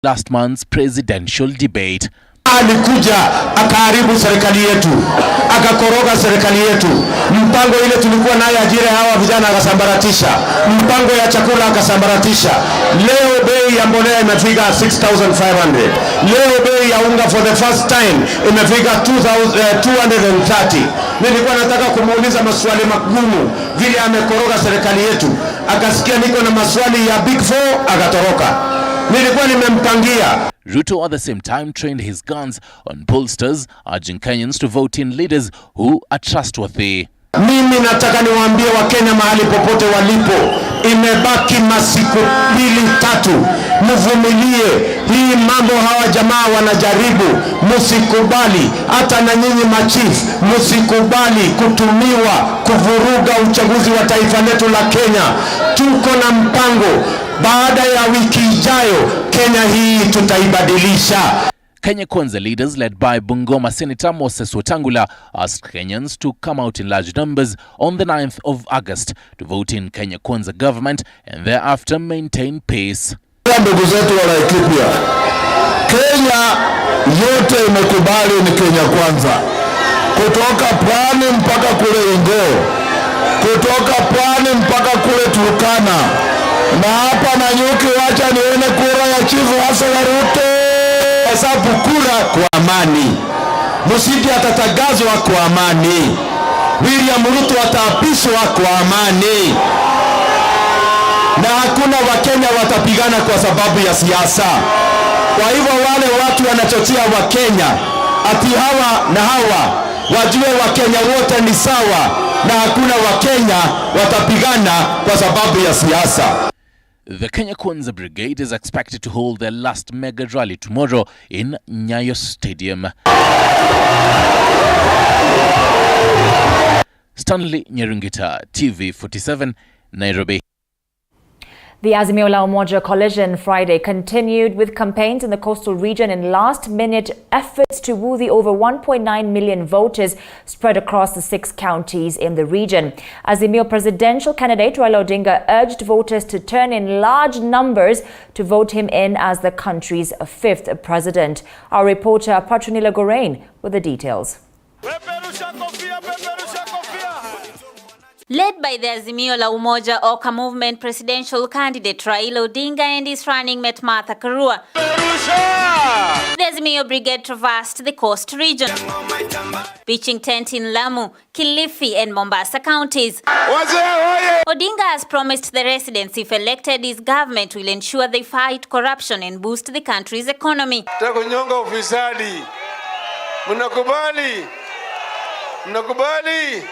last month's presidential debate. Alikuja akaharibu serikali yetu, akakoroga serikali yetu. Mpango ile tulikuwa nayo ajira hawa vijana akasambaratisha, mpango ya chakula akasambaratisha. Leo bei ya mbolea imefika 6500. Leo bei ya unga for the first time imefika 230. Nilikuwa nataka kumuuliza maswali magumu vile amekoroga serikali yetu. Akasikia niko na maswali ya Big Four akatoroka. Nilikuwa nimempangia. Ruto at the same time trained his guns on pollsters, urging Kenyans to vote in leaders who are trustworthy. Mimi nataka niwaambie Wakenya mahali popote walipo, imebaki masiku 2-3. Mvumilie hii mambo, hawa jamaa wanajaribu, msikubali. Hata na nyinyi machief, msikubali kutumiwa kuvuruga uchaguzi wa taifa letu la Kenya. Tuko na mpango, baada ya wiki ijayo Kenya hii tutaibadilisha. Kenya Kwanza leaders led by Bungoma Senator Moses Wetangula asked Kenyans to come out in large numbers on the 9th of August to vote in Kenya Kwanza government and thereafter maintain peace. Ndugu zetu wa Ethiopia, Kenya yote imekubali ni Kenya Kwanza. Kutoka pwani mpaka kule Ingo, kutoka pwani mpaka kule Turkana. Na hapa na nyuki, wacha nione kura ya chifu hasa ya Ruto. Hesabu kura kwa amani. Musidi atatangazwa kwa amani. William Ruto ataapishwa kwa amani. Na hakuna Wakenya watapigana kwa sababu ya siasa. Kwa hivyo wale watu wanachochea Wakenya ati hawa na hawa, wajue Wakenya wote ni sawa na hakuna Wakenya watapigana kwa sababu ya siasa. The Kenya Kwanza Brigade is expected to hold their last mega rally tomorrow in Nyayo Stadium. Stanley Nyerungita, TV47, Nairobi. The Azimio La Umoja coalition Friday continued with campaigns in the coastal region in last-minute efforts to woo the over 1.9 million voters spread across the 6 counties in the region. Azimio presidential candidate Raila Odinga urged voters to turn in large numbers to vote him in as the country's 5th president. Our reporter Patronila Gorain with the details. Led by the Azimio La Umoja Oka movement presidential candidate Raila Odinga and his running mate Martha Karua, the Azimio brigade traversed the coast region, pitching tent in Lamu, Kilifi and Mombasa counties. Odinga has promised the residents, if elected, his government will ensure they fight corruption and boost the country's economy. Mnakubali?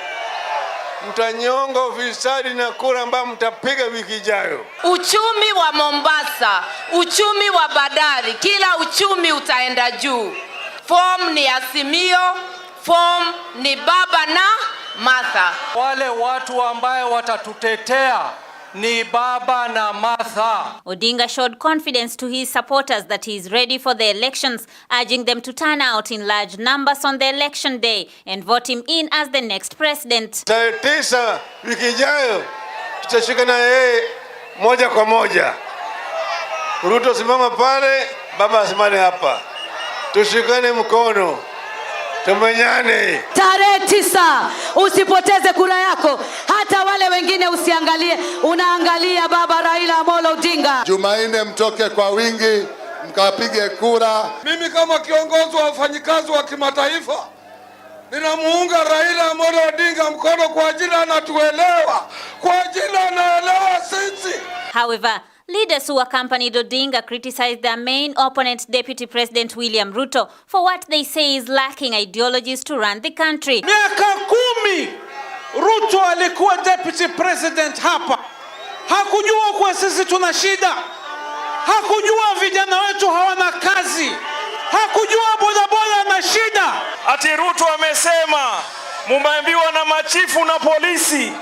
Mtanyonga ufisadi na kura ambayo mtapiga wiki ijayo. Uchumi wa Mombasa, uchumi wa bandari, kila uchumi utaenda juu. Form ni Azimio, form ni Baba na Martha. Wale watu ambao watatutetea ni Baba na Martha. Odinga showed confidence to his supporters that he is ready for the elections, urging them to turn out in large numbers on the election day and vote him in as the next president. Tarehe 9 wiki ijayo tutashikana yeye moja kwa moja. Ruto simama pale, Baba asimame hapa. Tushikane mkono. Tumenyane. Tarehe 9 usipoteze kura yako, hata wale wengine usiangalie, unaangalia Baba Raila Amolo Odinga. Jumanne mtoke kwa wingi mkapige kura. Mimi kama kiongozi wa wafanyikazi wa kimataifa ninamuunga Raila Amolo Odinga mkono kwa ajili anatuelewa, kwa ajili anaelewa sisi. However, leaders who accompanied Odinga criticized their main opponent, Deputy President William Ruto, for what they say is lacking ideologies to run the country. Miaka 10 Ruto alikuwa deputy president hapa. Hakujua kwa sisi tuna shida. Hakujua vijana wetu hawana kazi. Hakujua bodaboda na shida. Ati Ruto amesema mumeambiwa na machifu na polisi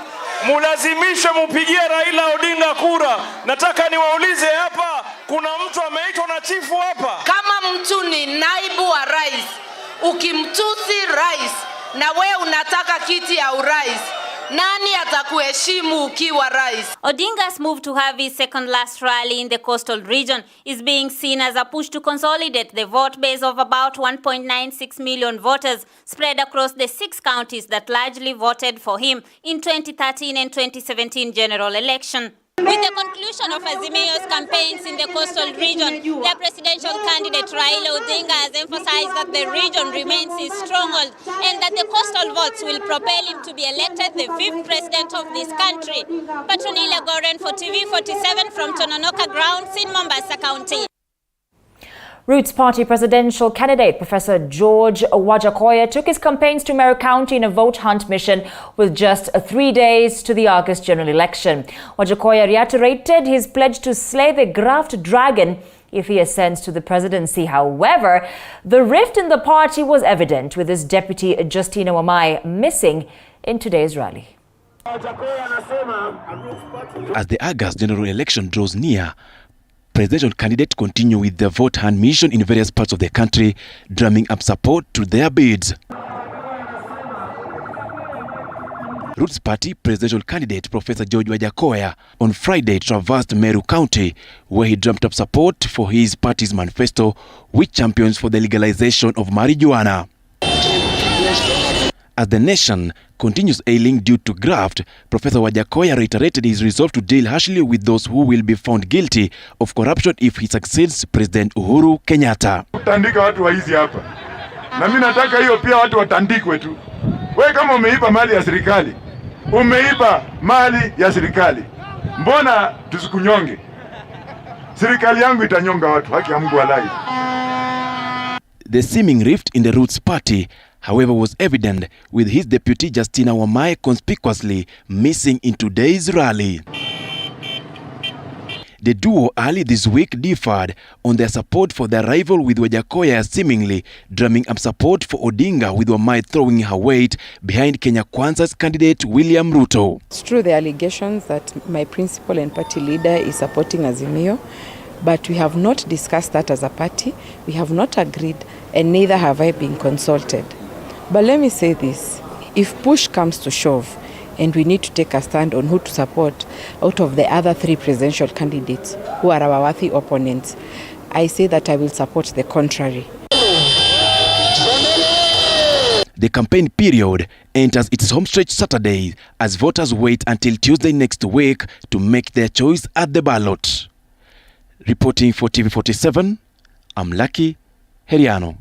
mulazimishe mupigie Raila Odinga kura. Nataka niwaulize hapa, kuna mtu ameitwa na chifu hapa? Kama mtu ni naibu wa rais, ukimtusi rais na we unataka kiti ya urais, Nani atakuheshimu ukiwa rais? Odinga's move to have his second last rally in the coastal region is being seen as a push to consolidate the vote base of about 1.96 million voters spread across the 6 counties that largely voted for him in 2013 and 2017 general election. With the conclusion of Azimio's campaigns in the coastal region, their presidential candidate Raila Odinga has emphasized that the region remains his stronghold and that the coastal votes will propel him to be elected the 5th president of this country. Petronila Goren for TV47 from Tononoka Grounds in Mombasa County. Roots Party presidential candidate Professor George Wajackoyah took his campaigns to Meru County in a vote hunt mission with just 3 days to the August general election. Wajackoyah reiterated his pledge to slay the graft dragon if he ascends to the presidency. However, the rift in the party was evident, with his deputy Justina Wamae missing in today's rally. As the August general election draws near, presidential candidates continue with their vote hunt mission in various parts of the country, drumming up support to their bids. Roots Party presidential candidate Professor George Wajackoyah on Friday traversed Meru County, where he drummed up support for his party's manifesto, which champions for the legalization of marijuana. As the nation continues ailing due to graft, Professor Wajackoyah reiterated his resolve to deal harshly with those who will be found guilty of corruption if he succeeds President Uhuru Kenyatta. Tandika watu wa hizi hapa. Na mimi nataka hiyo pia watu watandikwe tu. Wewe kama umeiba mali ya serikali, umeiba mali ya serikali, mbona tusikunyonge? Serikali yangu itanyonga watu, haki ya Mungu walai. The seeming rift in the Roots Party, however, was evident, with his deputy Justina Wamae conspicuously missing in today's rally. The duo early this week differed on their support for their rival, with Wajackoyah seemingly drumming up support for Odinga, with Wamae throwing her weight behind Kenya Kwanza's candidate William Ruto. It's true the allegations that my principal and party leader is supporting Azimio, but we have not discussed that as a party. We have not agreed, and neither have I been consulted. But let me say this, if push comes to shove and we need to take a stand on who to support out of the other 3 presidential candidates who are our worthy opponents, I say that I will support the contrary. The campaign period enters its home stretch Saturday as voters wait until Tuesday next week to make their choice at the ballot. Reporting for TV47, I'm Lucky Heriano.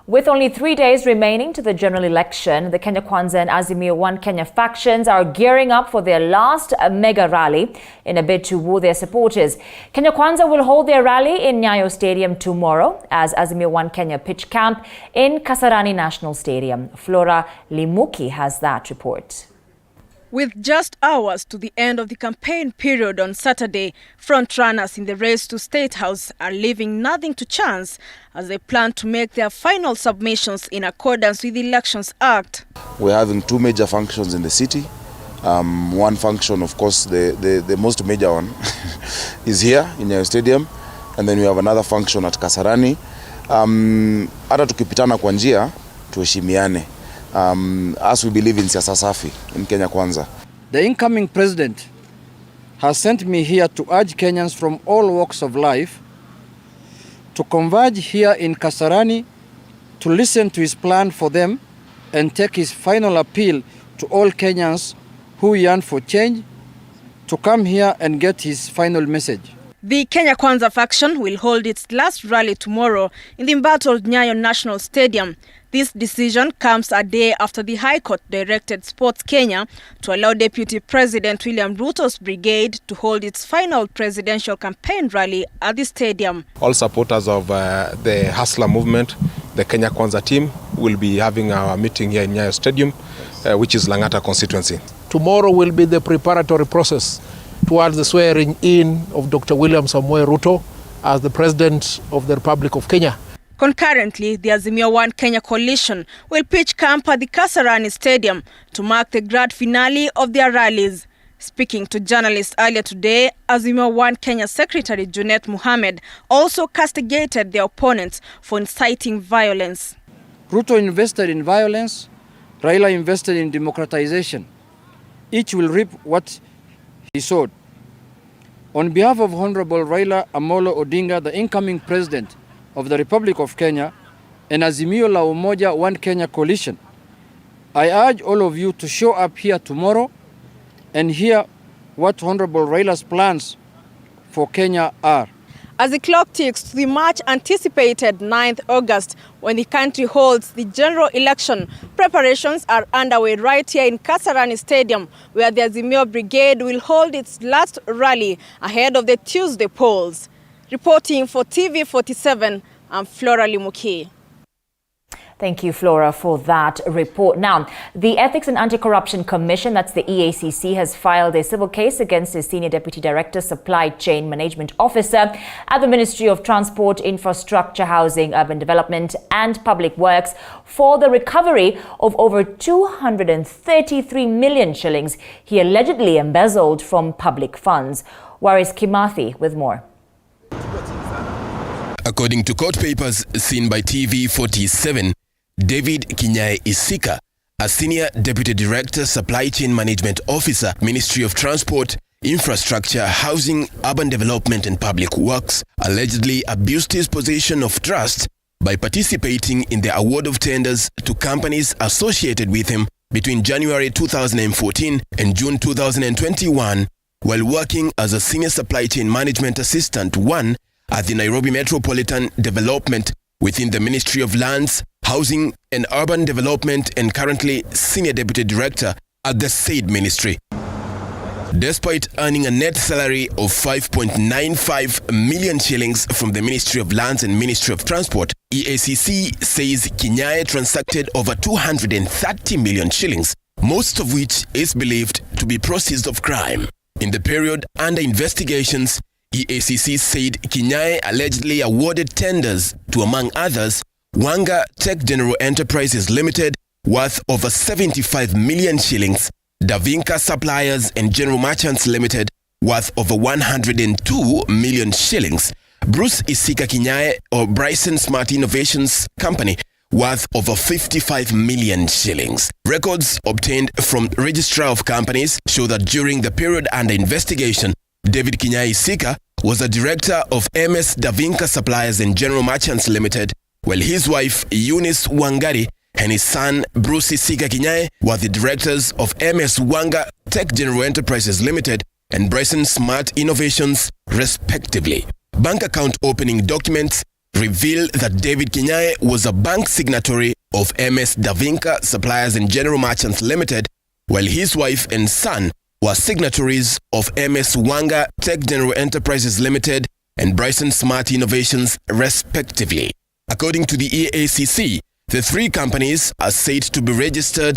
With only 3 days remaining to the general election, the Kenya Kwanza and Azimio One Kenya factions are gearing up for their last mega rally in a bid to woo their supporters. Kenya Kwanza will hold their rally in Nyayo Stadium tomorrow, as Azimio One Kenya pitch camp in Kasarani National Stadium. Flora Limuki has that report. With just hours to the end of the campaign period on Saturday, front-runners in the race to State House are leaving nothing to chance as they plan to make their final submissions in accordance with the Elections Act. We're having 2 major functions in the city. One function, of course, the most major one is here in Nyayo Stadium, and then we have another function at Kasarani. Hata tukipitana kwa njia, tuheshimiane. As we believe in siasa safi in Kenya Kwanza. The incoming president has sent me here to urge Kenyans from all walks of life to converge here in Kasarani, to listen to his plan for them and take his final appeal to all Kenyans who yearn for change to come here and get his final message. The Kenya Kwanza faction will hold its last rally tomorrow in the embattled Nyayo National Stadium. This decision comes a day after the High Court directed Sports Kenya to allow Deputy President William Ruto's brigade to hold its final presidential campaign rally at the stadium. All supporters of the Hustler movement, the Kenya Kwanza team, will be having our meeting here in Nyayo Stadium, which is Langata constituency. Tomorrow will be the preparatory process towards the swearing in of Dr. William Samoei Ruto as the President of the Republic of Kenya. Concurrently, the Azimio One Kenya coalition will pitch camp at the Kasarani Stadium to mark the grand finale of their rallies. Speaking to journalists earlier today, Azimio One Kenya Secretary Junet Mohamed also castigated their opponents for inciting violence. Ruto invested in violence Raila invested in democratization. Each will reap what he sowed. On behalf of Honorable Raila Amolo Odinga, the incoming President of the Republic of Kenya, and Azimio La Umoja One Kenya coalition, I urge all of you to show up here tomorrow and hear what Honorable Raila's plans for Kenya are. As the clock ticks to the much anticipated 9th August, when the country holds the general election, preparations are underway right here in Kasarani Stadium, where the Azimio Brigade will hold its last rally ahead of the Tuesday polls. Reporting for TV47, I'm Flora Limuki. Thank you, Flora, for that report. Now, the Ethics and Anti-Corruption Commission, that's the EACC, has filed a civil case against the Senior Deputy Director, Supply Chain Management Officer at the Ministry of Transport, Infrastructure, Housing, Urban Development and Public Works for the recovery of over 233 million shillings he allegedly embezzled from public funds. Waris Kimathi with more. According to court papers seen by TV47, David Kinyae Isika, a Senior Deputy Director, Supply Chain Management Officer, Ministry of Transport, Infrastructure, Housing, Urban Development and Public Works, allegedly abused his position of trust by participating in the award of tenders to companies associated with him between January 2014 and June 2021, while working as a Senior Supply Chain Management Assistant 1 at the Nairobi Metropolitan Development within the Ministry of Lands, Housing and Urban Development, and currently Senior Deputy Director at the said ministry. Despite earning a net salary of 5.95 million shillings from the Ministry of Lands and Ministry of Transport, EACC says Kinyae transacted over 230 million shillings, most of which is believed to be proceeds of crime. In the period under investigations, EACC said Kinyae allegedly awarded tenders to, among others, Wanga Tech General Enterprises Limited, worth over 75 million shillings, Davinka Suppliers and General Merchants Limited, worth over 102 million shillings, Bruce Isika Kinyae or Bryson Smart Innovations Company, worth over 55 million shillings. Records obtained from Registrar of Companies show that during the period under investigation, David Kinyae Isika was a director of MS Davinka Suppliers and General Merchants Limited, while his wife Eunice Wangari and his son Bruce Isika Kinyae were the directors of MS Wanga Tech General Enterprises Limited and Bryson Smart Innovations, respectively. Bank account opening documents reveal that David Kinyae was a bank signatory of MS Davinka Suppliers and General Merchants Limited, while his wife and son were signatories of MS Wanga Tech General Enterprises Limited and Bryson Smart Innovations, respectively. According to the EACC, the three companies are said to be registered